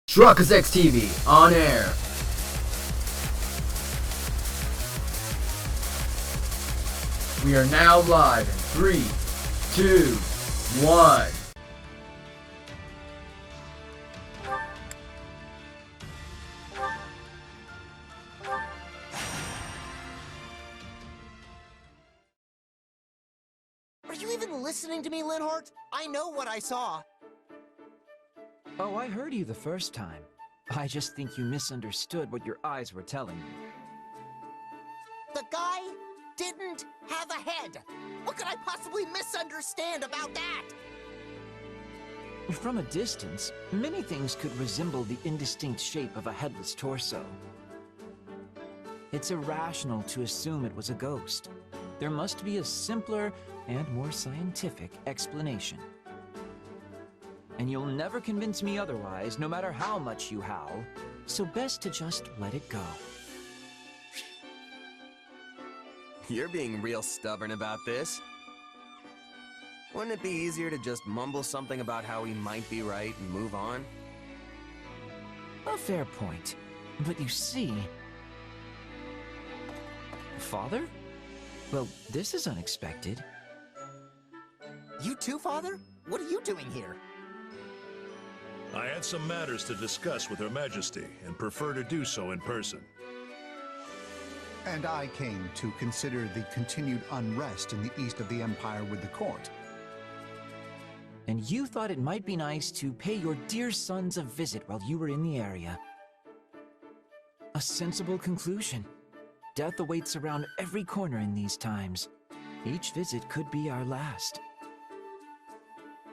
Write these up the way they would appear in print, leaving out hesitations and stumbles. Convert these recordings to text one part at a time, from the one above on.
Truckers X TV on air. We are now live in 3, 2, 1. Are you even listening to me, Linhart? I know what I saw. Oh, I heard you the first time. I just think you misunderstood what your eyes were telling you. The guy didn't have a head. What could I possibly misunderstand about that? From a distance, many things could resemble the indistinct shape of a headless torso. It's irrational to assume it was a ghost. There must be a simpler and more scientific explanation. And you'll never convince me otherwise, no matter how much you howl, so best to just let it go. You're being real stubborn about this. Wouldn't it be easier to just mumble something about how he might be right and move on? A fair point. But you see... Father? Well, this is unexpected. You too, Father? What are you doing here? I had some matters to discuss with Her Majesty, and prefer to do so in person. And I came to consider the continued unrest in the east of the Empire with the court. And you thought it might be nice to pay your dear sons a visit while you were in the area. A sensible conclusion. Death awaits around every corner in these times. Each visit could be our last.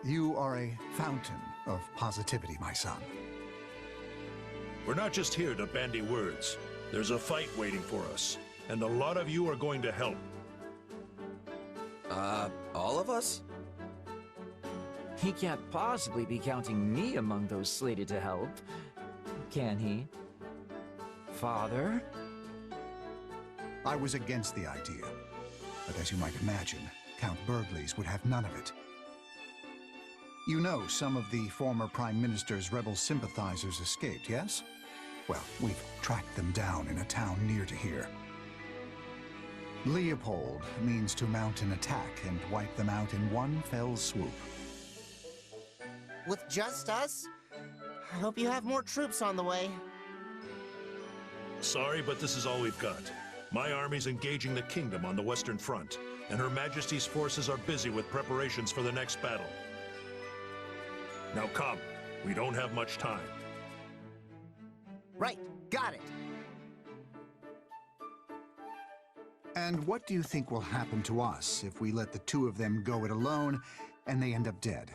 You are a fountain of positivity, my son. We're not just here to bandy words. There's a fight waiting for us, and a lot of you are going to help. All of us? He can't possibly be counting me among those slated to help, can he? Father? I was against the idea, but as you might imagine, Count Burgleys would have none of it. You know some of the former Prime Minister's rebel sympathizers escaped, yes? Well, we've tracked them down in a town near to here. Leopold means to mount an attack and wipe them out in one fell swoop. With just us? I hope you have more troops on the way. Sorry, but this is all we've got. My army's engaging the kingdom on the Western Front, and Her Majesty's forces are busy with preparations for the next battle. Now come, we don't have much time. Right, got it. And what do you think will happen to us if we let the two of them go it alone and they end up dead?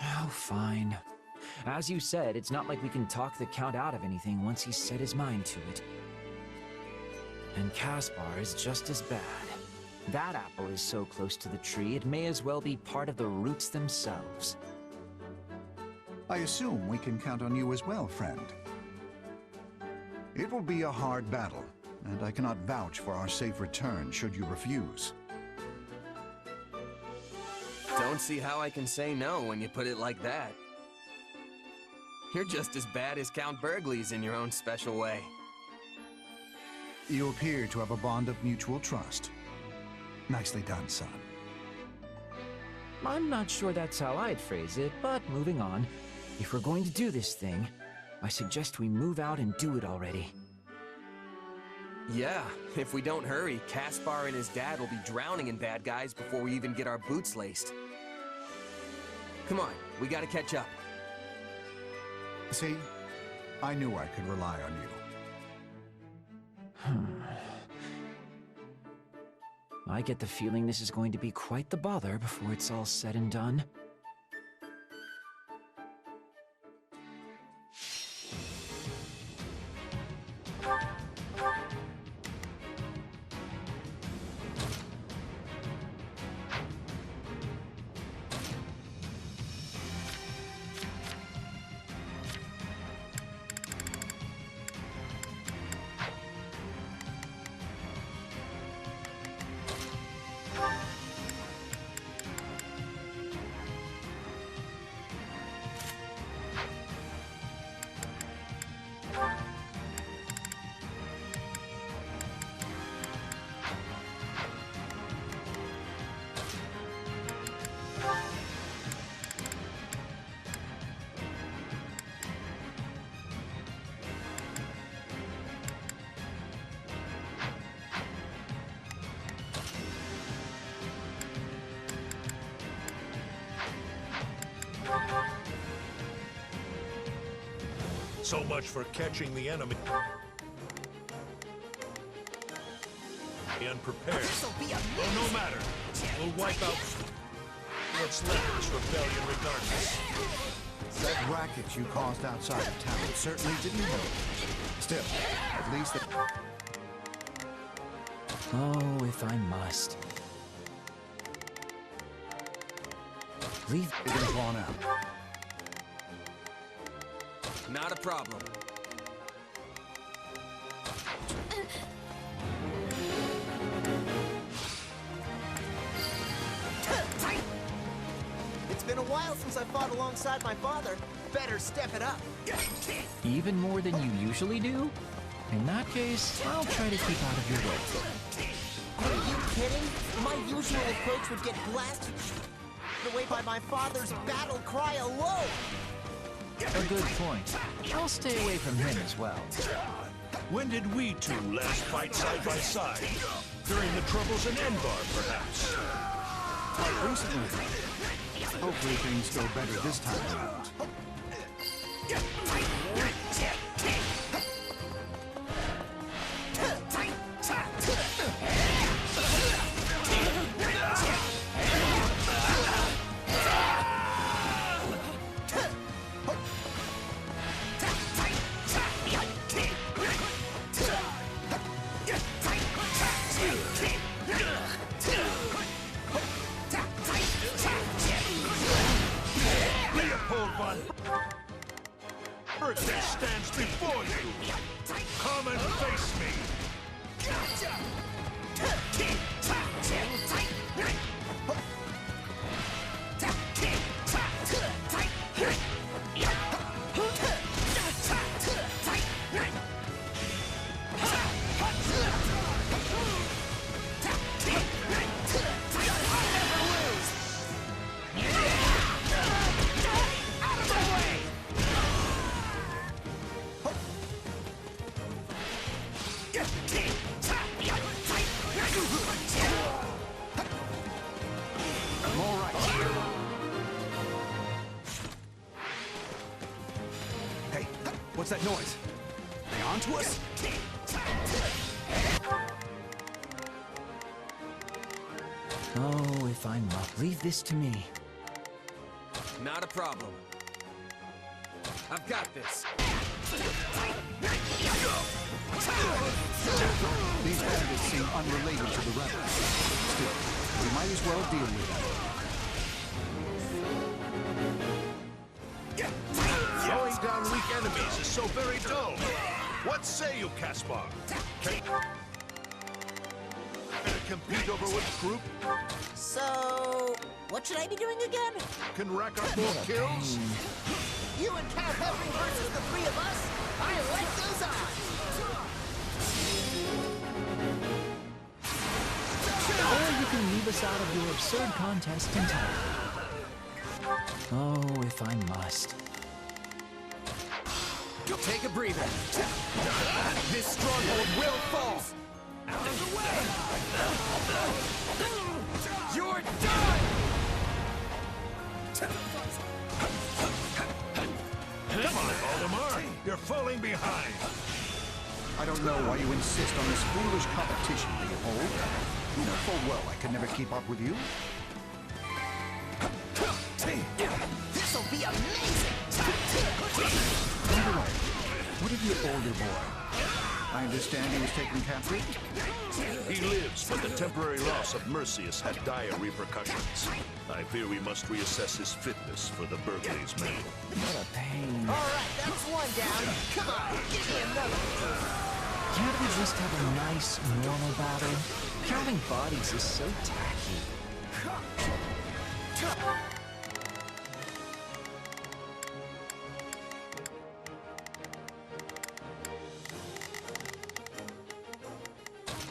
Oh, fine. As you said, it's not like we can talk the Count out of anything once he's set his mind to it. And Caspar is just as bad. That apple is so close to the tree, it may as well be part of the roots themselves. I assume we can count on you as well, friend. It will be a hard battle, and I cannot vouch for our safe return should you refuse. Don't see how I can say no when you put it like that. You're just as bad as Count Burgleys in your own special way. You appear to have a bond of mutual trust. Nicely done, son. I'm not sure that's how I'd phrase it, but moving on. If we're going to do this thing, I suggest we move out and do it already. Yeah, if we don't hurry, Caspar and his dad will be drowning in bad guys before we even get our boots laced. Come on, we gotta catch up. See? I knew I could rely on you. I get the feeling this is going to be quite the bother before it's all said and done. So much for catching the enemy. Unprepared. This'll be a Oh, no matter. We'll wipe out what's left of this rebellion regardless. That racket you caused outside of town certainly didn't work. Still, at least the... Oh, if I must. Leave. They're gonna drawn out. Not a problem. It's been a while since I fought alongside my father. Better step it up. Even more than you usually do? In that case, I'll try to keep out of your way. Are you kidding? My usual approach would get blasted away by my father's battle cry alone. A good point. I'll stay away from him as well. When did we two last fight side by side? During the troubles in Endbar, perhaps? Quite recently. Hopefully things go better this time around. Birthday stands before you. Come and face me. I'm all right. Hey, what's that noise? They on to us? Oh, if I must. Leave this to me. Not a problem. I've got this. These bandits seem unrelated to the rebels. Still, we might as well deal with them. Throwing down weak enemies is so very dull. What say you, Caspar? Can compete over which group So, what should I be doing again? can rack up more kills? You and Count Henry versus the three of us? I like those odds! Or you can leave us out of your absurd contest entirely. Oh, if I must. Take a breather. This stronghold will fall. Out of the way! You're done! Come on, Valdemar. You're falling behind. I don't know why you insist on this foolish competition, Leopold. You know full well I could never keep up with you. This'll be amazing! By the way, what of your older boy? I understand he was taken captive? He lives, but the temporary loss of Mercius had dire repercussions. I fear we must reassess his fitness for the Burgley's medal. What a pain. All right, that's one down. Come on, give me another. Can't we just have a nice, normal battle? Counting bodies is so tacky.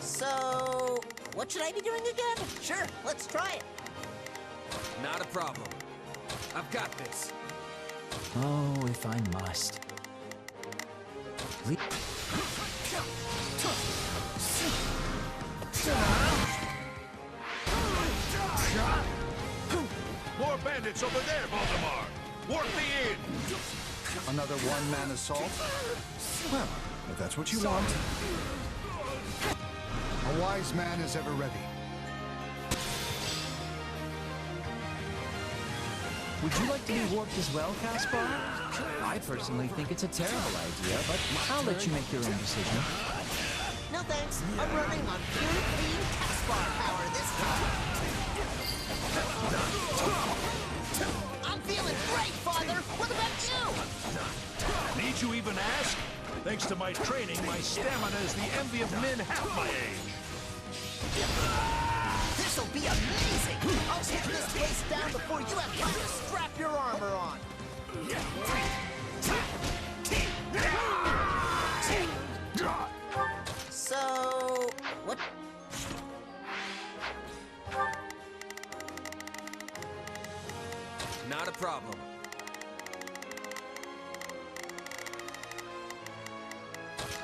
So, what should I be doing again? Sure, let's try it. Not a problem. I've got this. Oh, if I must. More bandits over there, Valdemar! Warp me in! Another one-man assault? Well, if that's what you want. A wise man is ever ready. Would you like to be warped as well, Caspar? I personally think it's a terrible idea, but I'll let you make your own decision. No thanks. I'm running on pure clean Caspar power this time. I'm feeling great, Father. What about you? Need you even ask? Thanks to my training, my stamina is the envy of men half my age. This'll be amazing! I'll take this place down before you have time to strap your armor on. So, what? Not a problem.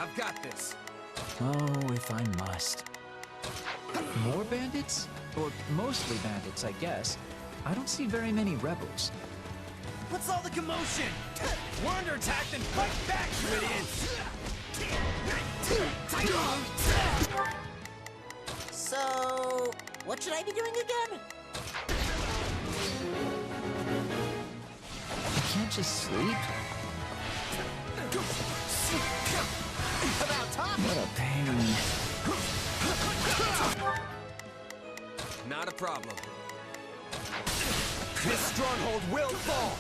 I've got this. Oh, if I must. More bandits? Or mostly bandits, I guess. I don't see very many rebels. What's all the commotion? We're under attack, then fight back, you idiots! So, what should I be doing again? I can't just sleep. About time! What a pain. Not a problem. This stronghold will fall!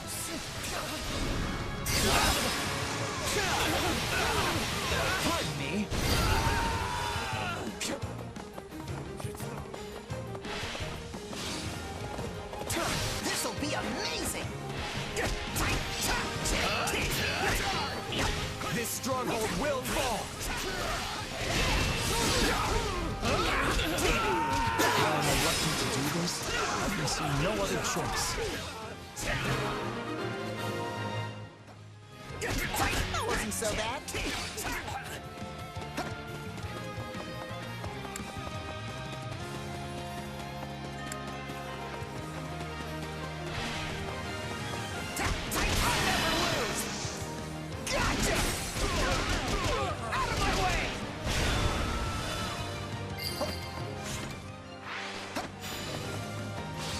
Pardon me. This'll be amazing! This stronghold will fall! I'm reluctant to do this. I can see no other choice. That wasn't so bad.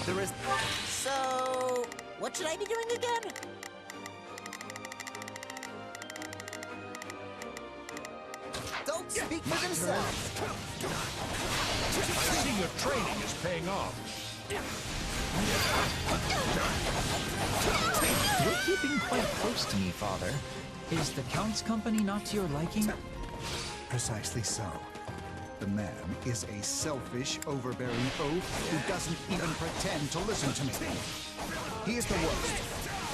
There is... So, what should I be doing again? Don't speak for themselves. I see your training is paying off. You're keeping quite close to me, Father. Is the Count's company not to your liking? Precisely so. The man is a selfish, overbearing oaf who doesn't even pretend to listen to me. He is the worst,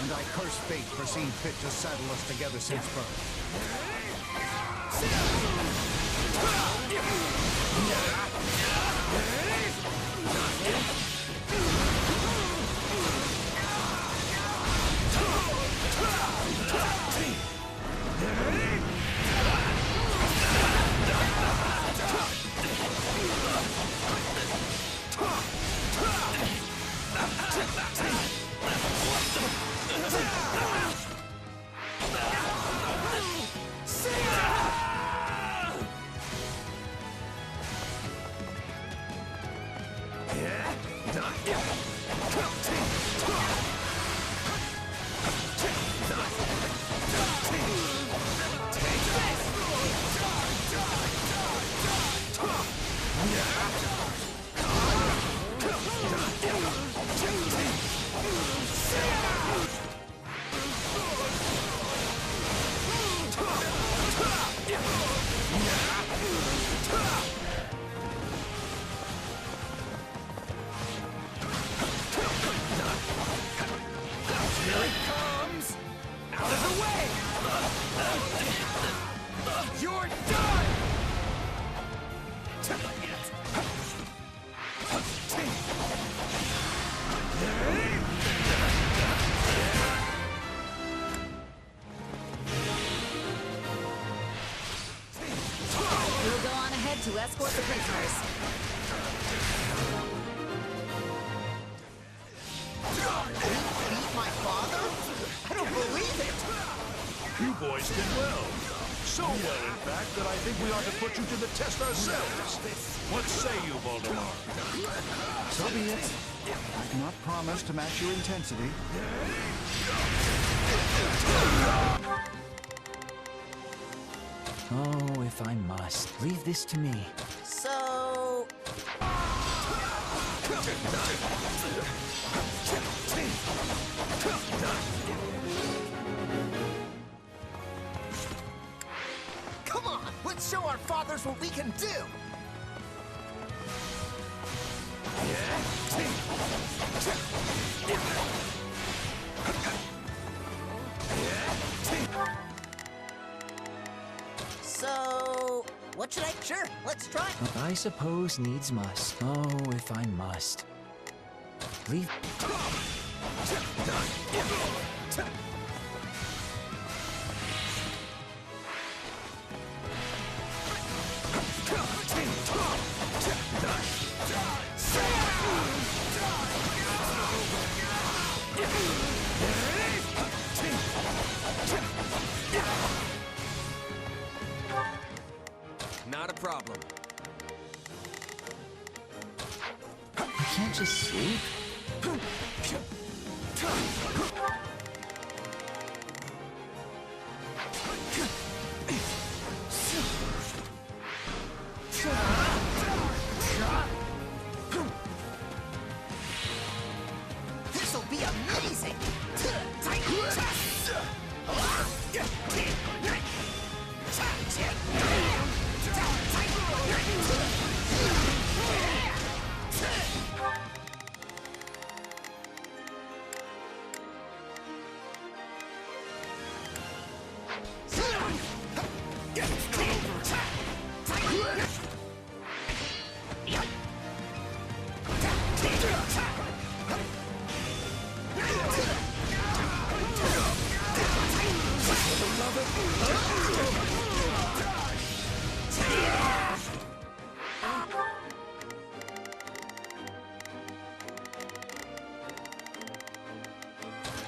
and I curse fate for seeing fit to saddle us together since birth. We'll go on ahead to escort the prisoners. Beat my father? I don't believe it! You boys did well. So well, in fact, that I think we ought to put you to the test ourselves. What say you, Voldemort? So be it. I cannot promise to match your intensity. Oh, if I must. Leave this to me. So... Come on, let's show our fathers what we can do! So... what should I... Sure, let's try. I suppose needs must. Oh, if I must. Leave... Not a problem. I can't just sleep. This'll be amazing!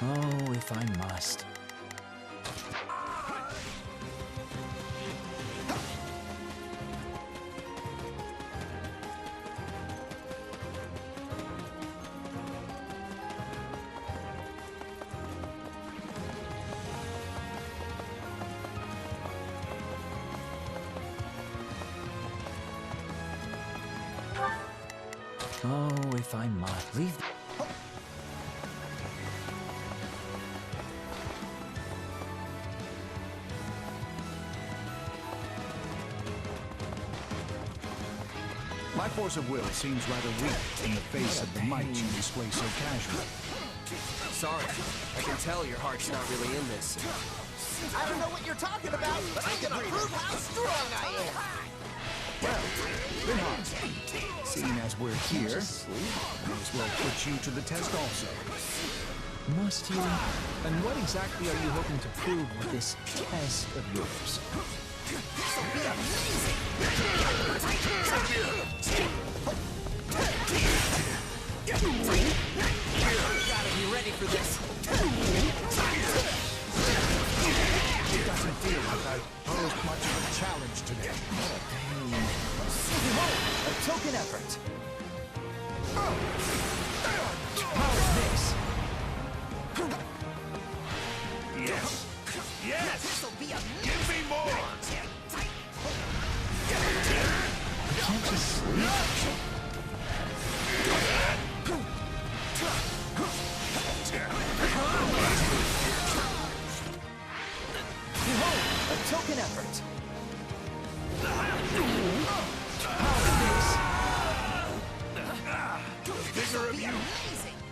Oh, if I must. Oh, if I must. Leave... My force of will seems rather weak in the face of the might you display so casually. Sorry, I can tell your heart's not really in this. I don't know what you're talking about, but I'm gonna prove how strong I am! Well, Vinhard, seeing as we're here, may as well put you to the test also. Must you? And what exactly are you hoping to prove with this test of yours? This'll be amazing! Gotta be ready for this! It doesn't feel like I posed much of a challenge today. A token effort. How's this? Yes! Yes! This'll be amazing! Give me more! I can't just sleep. Behold, a token effort. The vigor of you!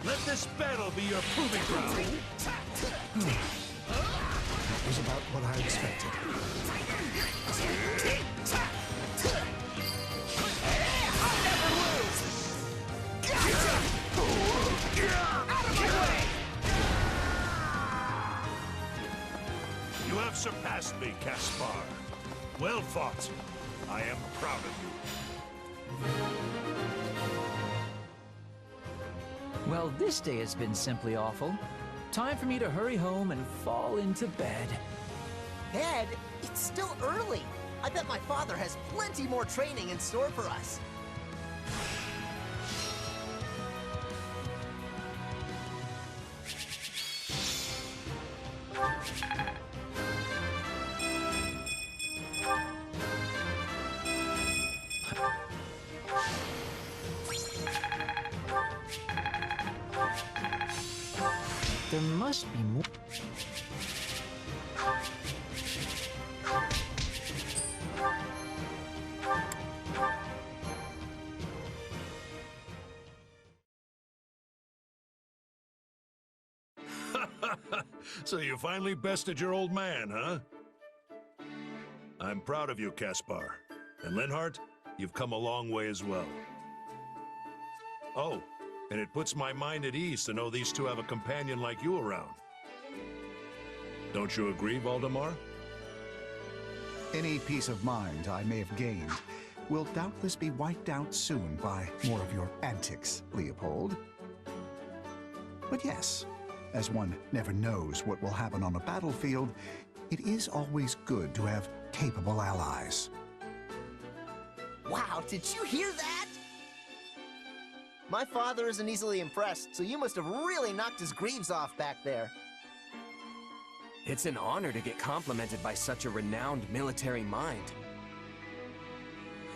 Let this battle be your proving ground! That was about what I expected. You have surpassed me, Caspar. Well fought. I am proud of you. Well, this day has been simply awful. Time for me to hurry home and fall into bed. Ahead? It's still early. I bet my father has plenty more training in store for us. There must be more. So you finally bested your old man, huh? I'm proud of you, Caspar. And Linhardt, you've come a long way as well. Oh, and it puts my mind at ease to know these two have a companion like you around. Don't you agree, Valdemar? Any peace of mind I may have gained will doubtless be wiped out soon by more of your antics, Leopold. But yes, as one never knows what will happen on a battlefield, it is always good to have capable allies. Wow, did you hear that? My father isn't easily impressed, so you must have really knocked his greaves off back there. It's an honor to get complimented by such a renowned military mind.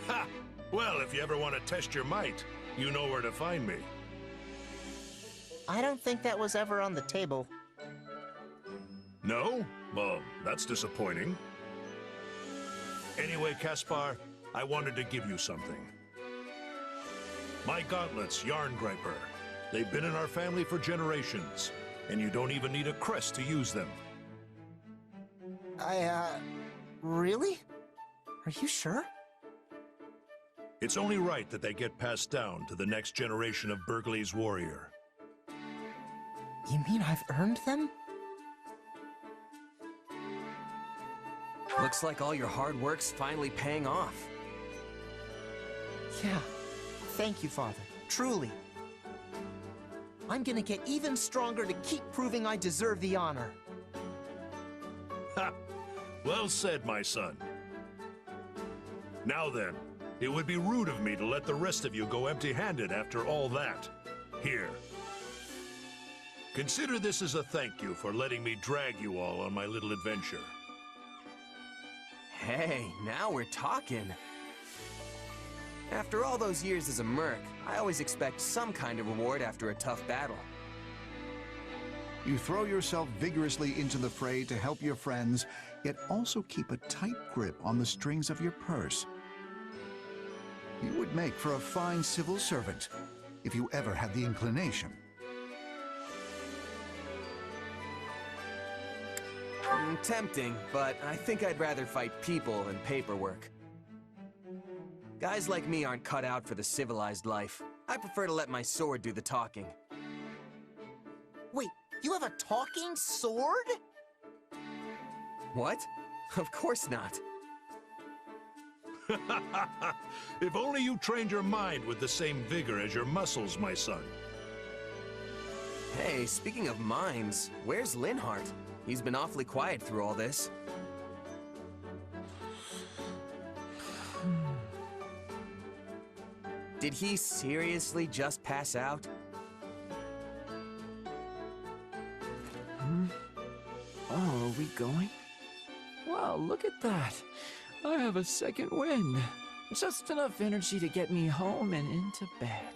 Ha! Well, if you ever want to test your might, you know where to find me. I don't think that was ever on the table. No? Well, that's disappointing. Anyway, Caspar, I wanted to give you something. My gauntlets, Yarn Griper. They've been in our family for generations, and you don't even need a crest to use them. Really? Are you sure? It's only right that they get passed down to the next generation of Berkeley's warrior. You mean I've earned them? Looks like all your hard work's finally paying off. Yeah. Thank you, Father. Truly. I'm gonna get even stronger to keep proving I deserve the honor. Ha! Well said, my son. Now then, it would be rude of me to let the rest of you go empty-handed after all that. Here. Consider this as a thank you for letting me drag you all on my little adventure. Hey, now we're talking. After all those years as a merc, I always expect some kind of reward after a tough battle. You throw yourself vigorously into the fray to help your friends, yet also keep a tight grip on the strings of your purse. You would make for a fine civil servant, if you ever had the inclination. Tempting, but I think I'd rather fight people than paperwork. Guys like me aren't cut out for the civilized life. I prefer to let my sword do the talking. Wait, you have a talking sword? What? Of course not. If only you trained your mind with the same vigor as your muscles, my son. Hey, speaking of minds, where's Linhardt? He's been awfully quiet through all this. Did he seriously just pass out? Oh, are we going? Wow, look at that. I have a second wind. Just enough energy to get me home and into bed.